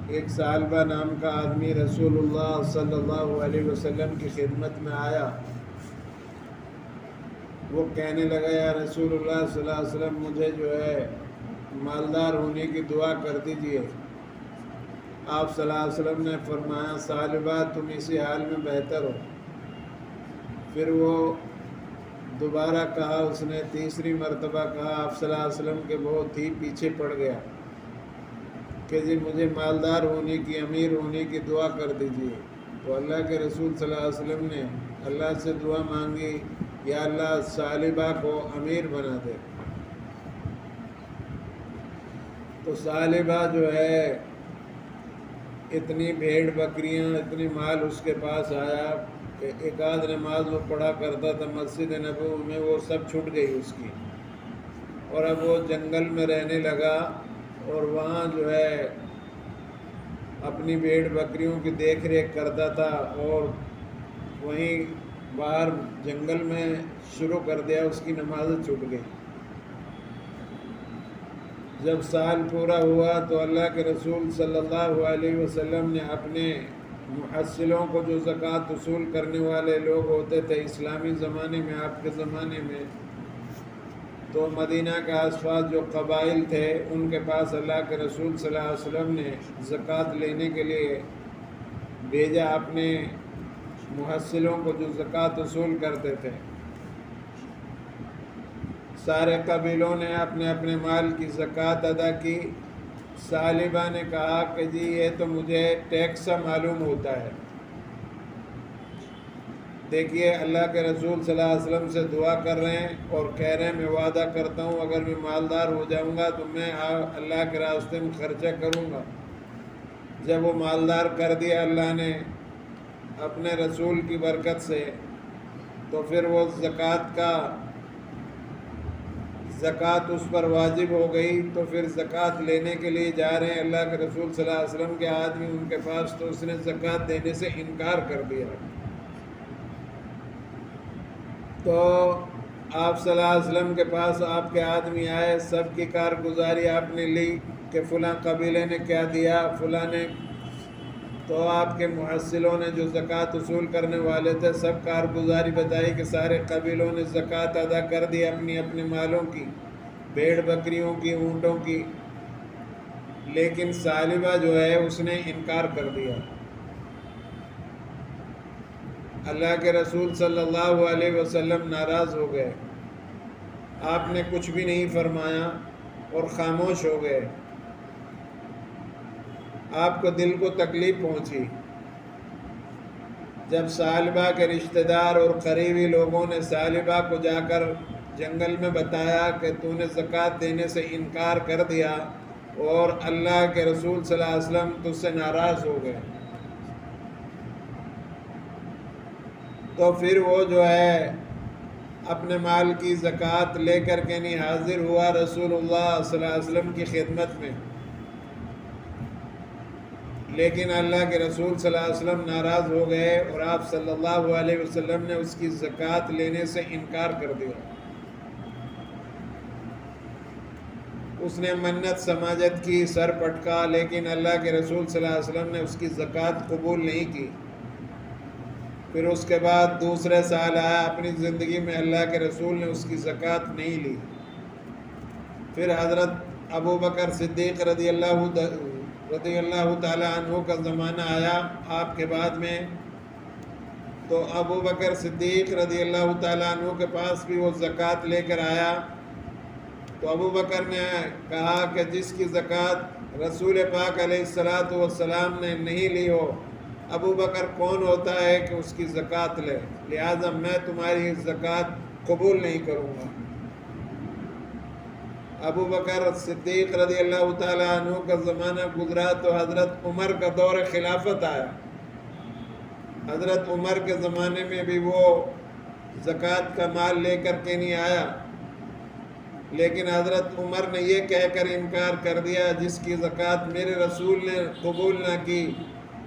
ایک ثعلبہ نام کا آدمی رسول اللہ صلی اللہ علیہ وسلم کی خدمت میں آیا۔ وہ کہنے لگا یا رسول اللہ صلی اللہ علیہ وسلم مجھے جو ہے مالدار ہونے کی دعا کر دیجئے۔ آپ صلی اللہ علیہ وسلم نے فرمایا ثعلبہ تم اسی حال میں بہتر ہو۔ پھر وہ دوبارہ کہا، اس نے تیسری مرتبہ کہا، آپ صلی اللہ علیہ وسلم کے بہت ہی پیچھے پڑ گیا کہ جی مجھے مالدار ہونے کی، امیر ہونے کی دعا کر دیجئے۔ تو اللہ کے رسول صلی اللہ علیہ وسلم نے اللہ سے دعا مانگی، یا اللہ ثعلبہ کو امیر بنا دے۔ تو ثعلبہ جو ہے اتنی بھیڑ بکریاں، اتنی مال اس کے پاس آیا کہ ایک آدھ نماز وہ پڑھا کرتا تھا مسجد نبوی میں، وہ سب چھٹ گئی اس کی، اور اب وہ جنگل میں رہنے لگا اور وہاں جو ہے اپنی بھیڑ بکریوں کی دیکھ ریکھ کرتا تھا، اور وہیں باہر جنگل میں شروع کر دیا، اس کی نمازیں چھوٹ گئی۔ جب سال پورا ہوا تو اللہ کے رسول صلی اللہ علیہ وسلم نے اپنے محصلوں کو، جو زکوٰۃ وصول کرنے والے لوگ ہوتے تھے اسلامی زمانے میں، آپ کے زمانے میں، تو مدینہ کے آس پاس جو قبائل تھے ان کے پاس اللہ کے رسول صلی اللہ علیہ وسلم نے زکوٰۃ لینے کے لیے بھیجا اپنے محصلوں کو جو زکوٰۃ وصول کرتے تھے۔ سارے قبیلوں نے اپنے اپنے مال کی زکوٰۃ ادا کی۔ ثعلبہ نے کہا کہ جی یہ تو مجھے ٹیکس سا معلوم ہوتا ہے۔ دیکھیے اللہ کے رسول صلی اللہ علیہ وسلم سے دعا کر رہے ہیں اور کہہ رہے ہیں میں وعدہ کرتا ہوں اگر میں مالدار ہو جاؤں گا تو میں اللہ کے راستے میں خرچہ کروں گا۔ جب وہ مالدار کر دیا اللہ نے اپنے رسول کی برکت سے، تو پھر وہ زکوٰۃ اس پر واجب ہو گئی۔ تو پھر زکوٰۃ لینے کے لیے جا رہے ہیں اللہ کے رسول صلی اللہ علیہ وسلم کے آدمی ان کے پاس، تو اس نے زکوٰۃ دینے سے انکار کر دیا۔ تو آپ صلی اللہ علیہ وسلم کے پاس آپ کے آدمی آئے، سب کی کارگزاری آپ نے لی کہ فلاں قبیلے نے کیا دیا، فلاں نے، تو آپ کے محصلوں نے جو زکوٰۃ وصول کرنے والے تھے سب کارگزاری بتائی کہ سارے قبیلوں نے زکوٰۃ ادا کر دی اپنی اپنے مالوں کی، بھیڑ بکریوں کی، اونٹوں کی، لیکن ثعلبہ جو ہے اس نے انکار کر دیا۔ اللہ کے رسول صلی اللہ علیہ وسلم ناراض ہو گئے، آپ نے کچھ بھی نہیں فرمایا اور خاموش ہو گئے۔ آپ کو دل کو تکلیف پہنچی جب ثعلبہ کے رشتہ دار اور قریبی لوگوں نے ثعلبہ کو جا کر جنگل میں بتایا کہ تو نے زکوٰۃ دینے سے انکار کر دیا اور اللہ کے رسول صلی اللہ علیہ وسلم تجھ سے ناراض ہو گئے۔ تو پھر وہ جو ہے اپنے مال کی زکوٰۃ لے کر کے نہیں حاضر ہوا رسول اللہ صلی اللہ علیہ وسلم کی خدمت میں، لیکن اللہ کے رسول صلی اللہ علیہ وسلم ناراض ہو گئے اور آپ صلی اللہ علیہ وسلم نے اس کی زکوٰۃ لینے سے انکار کر دیا۔ اس نے منت سماجت کی، سر پٹکا، لیکن اللہ کے رسول صلی اللہ علیہ وسلم نے اس کی زکوٰۃ قبول نہیں کی۔ پھر اس کے بعد دوسرے سال آیا، اپنی زندگی میں اللہ کے رسول نے اس کی زکوٰۃ نہیں لی۔ پھر حضرت ابو بکر صدیق رضی اللہ تعالیٰ عنہ کا زمانہ آیا آپ کے بعد میں، تو ابو بکر صدیق رضی اللہ تعالیٰ عنہ کے پاس بھی وہ زکوٰۃ لے کر آیا۔ تو ابو بکر نے کہا کہ جس کی زکوٰۃ رسول پاک علیہ السلام نے نہیں لی ہو، ابو بکر کون ہوتا ہے کہ اس کی زکوٰۃ لے، لہٰذا میں تمہاری زکوٰۃ قبول نہیں کروں گا۔ ابو بکر صدیق رضی اللہ تعالیٰ عنہ کا زمانہ گزرا تو حضرت عمر کا دور خلافت آیا۔ حضرت عمر کے زمانے میں بھی وہ زکوٰۃ کا مال لے کر کے نہیں آیا، لیکن حضرت عمر نے یہ کہہ کر انکار کر دیا جس کی زکوٰۃ میرے رسول نے قبول نہ کی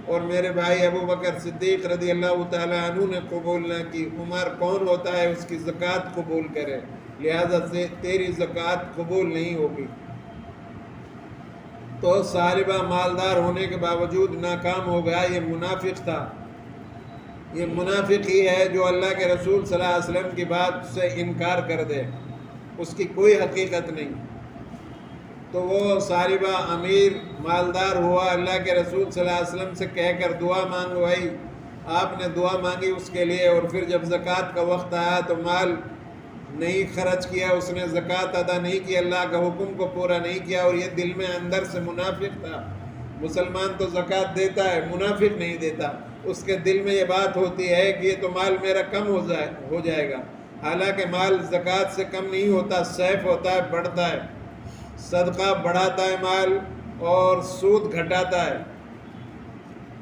اور میرے بھائی ابو بکر صدیق رضی اللہ تعالیٰ عنہ نے قبول نہ کی، عمر کون ہوتا ہے اس کی زکوٰۃ قبول کرے، لہذا سے تیری زکوٰۃ قبول نہیں ہوگی۔ تو سالبہ مالدار ہونے کے باوجود ناکام ہو گیا، یہ منافق تھا۔ یہ منافق ہی ہے جو اللہ کے رسول صلی اللہ علیہ وسلم کی بات سے انکار کر دے، اس کی کوئی حقیقت نہیں۔ تو وہ سالبہ امیر مالدار ہوا، اللہ کے رسول صلی اللہ علیہ وسلم سے کہہ کر دعا مانگوائی، آپ نے دعا مانگی اس کے لیے، اور پھر جب زکوٰۃ کا وقت آیا تو مال نہیں خرچ کیا، اس نے زکوٰۃ ادا نہیں کی، اللہ کا حکم کو پورا نہیں کیا، اور یہ دل میں اندر سے منافق تھا۔ مسلمان تو زکوٰۃ دیتا ہے، منافق نہیں دیتا، اس کے دل میں یہ بات ہوتی ہے کہ یہ تو مال میرا کم ہو جائے گا، حالانکہ مال زکوٰۃ سے کم نہیں ہوتا، سیف ہوتا ہے، بڑھتا ہے، صدقہ بڑھاتا ہے مال اور سود گھٹاتا ہے۔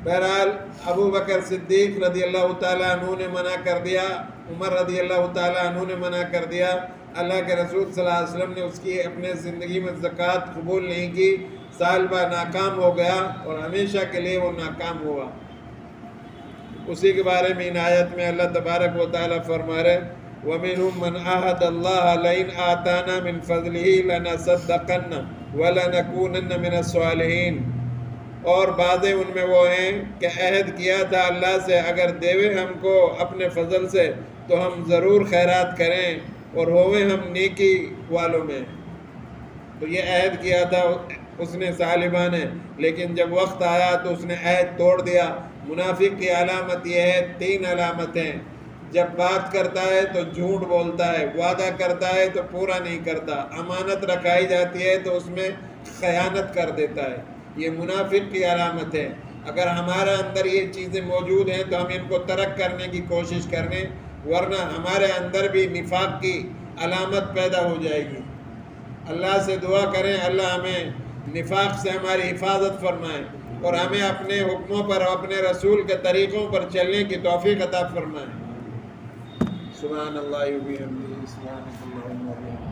بہرحال ابو بکر صدیق رضی اللہ تعالیٰ عنہ نے منع کر دیا، عمر رضی اللہ تعالیٰ عنہ نے منع کر دیا، اللہ کے رسول صلی اللہ علیہ وسلم نے اس کی اپنے زندگی میں زکوٰۃ قبول نہیں کی، سال بعد ناکام ہو گیا اور ہمیشہ کے لیے وہ ناکام ہوا۔ اسی کے بارے میں ان آیت میں اللہ تبارک و تعالیٰ فرما رہے وَمِنْهُمْ مَنْ عَاهَدَ اللَّهَ لَئِنْ آتَانَا مِنْ فَضْلِهِ لَنَصَدَّقَنَّ وَلَنَكُونَنَّ مِنَ الصَّالِحِينَ، اور بعضیں ان میں وہ ہیں کہ عہد کیا تھا اللہ سے اگر دیوے ہم کو اپنے فضل سے تو ہم ضرور خیرات کریں اور ہوئے ہم نیکی والوں میں۔ تو یہ عہد کیا تھا اس نے سالبہ نے، لیکن جب وقت آیا تو اس نے عہد توڑ دیا۔ منافق کی علامت یہ ہے، 3 علامتیں، جب بات کرتا ہے تو جھوٹ بولتا ہے، وعدہ کرتا ہے تو پورا نہیں کرتا، امانت رکھائی جاتی ہے تو اس میں خیانت کر دیتا ہے، یہ منافق کی علامت ہے۔ اگر ہمارے اندر یہ چیزیں موجود ہیں تو ہم ان کو ترک کرنے کی کوشش کریں، ورنہ ہمارے اندر بھی نفاق کی علامت پیدا ہو جائے گی۔ اللہ سے دعا کریں اللہ ہمیں نفاق سے ہماری حفاظت فرمائے اور ہمیں اپنے حکموں پر اور اپنے رسول کے طریقوں پر چلنے کی توفیق عطا فرمائے۔ سبحان اللہ و بحمدہ، سبحانک اللہم و بحمدک۔